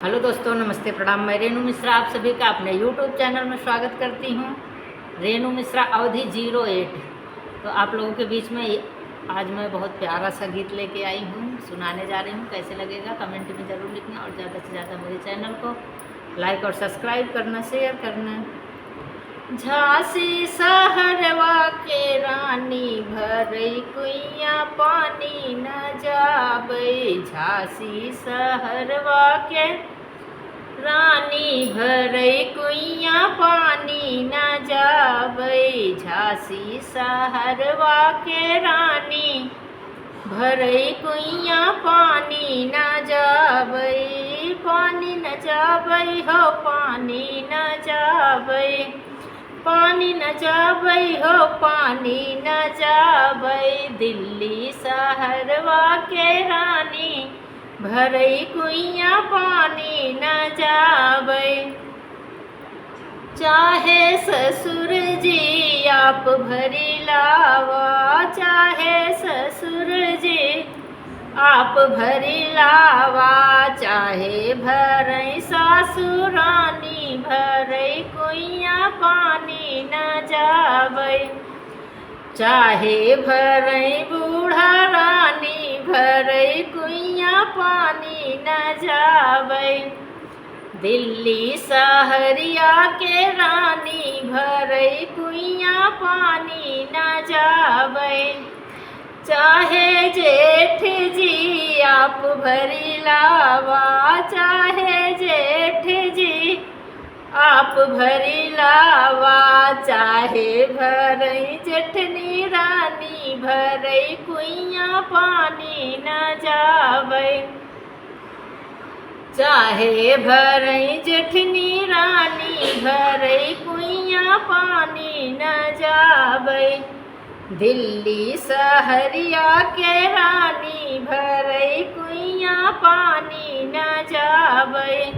Hello दोस्तों, नमस्ते, प्रणाम। मैं रेणु मिश्रा आप सभी का अपने यूट्यूब चैनल में स्वागत करती हूँ। रेणु मिश्रा अवधि 08। तो आप लोगों के बीच में आज मैं बहुत प्यारा सा गीत लेके आई हूँ, सुनाने जा रही हूँ। कैसे लगेगा कमेंट में ज़रूर लिखना और ज़्यादा से ज़्यादा मेरे चैनल को लाइक और सब्सक्राइब करना, शेयर करना। झांसी सहरवा के रानी भरई कुइया पानी न जाबई। झांसी सहरवा के रानी भरई कुइया पानी न जाबई। झांसी सहरवा के रानी भरई कुइया पानी न जाबई। पानी न जाबई हो, पानी न जाबई। पानी न जाबई हो, पानी न जाबई। दिल्ली सहरवा के रानी भरई कुइया पानी न जाबई। चाहे ससुर जी आप भरी लावा, चाहे ससुर जी आप भरी लावा। चाहे भरई सासुरानी भरई कुइया पानी न जाबई। चाहे भरई बूढ़ा रानी भरई कुइया पानी न जाबई। दिल्ली सहरिया के रानी भरई कुइया पानी न जाबई। चाहे जेठ जी आप भरी लावा, चाहे जेठ जी आप भरी लावा। चाहे भरई जेठनी रानी भरई कुइया पानी न जाबई। चाहे भरई जेठनी रानी भरई कुइया पानी न जाबई। दिल्ली सहरिया के रानी भरई कुइया पानी न जाबई।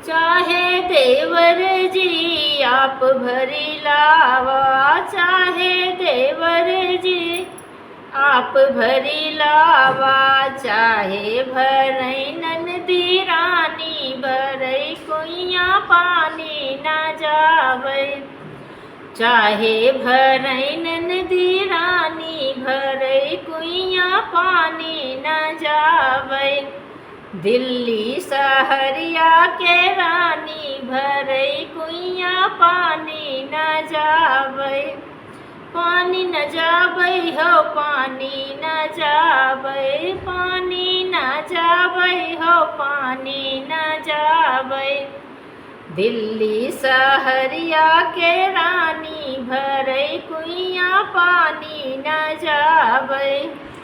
चाहे देवर जी आप भरी लावा, चाहे देवर जी आप भरी लावा। चाहे भरई ननदी रानी भरई कुइया पानी न जाबई। चाहे भरई ननदी रानी भरई कुइया पानी न जाबई। दिल्ली सहरिया के रानी भरई कुइया पानी न जाबई। पानी न जाबई हो, पानी न जाबई। पानी न जाबई हो, पानी न जाबई। दिल्ली सहरिया के रानी भरई कुइया पानी न जाबई।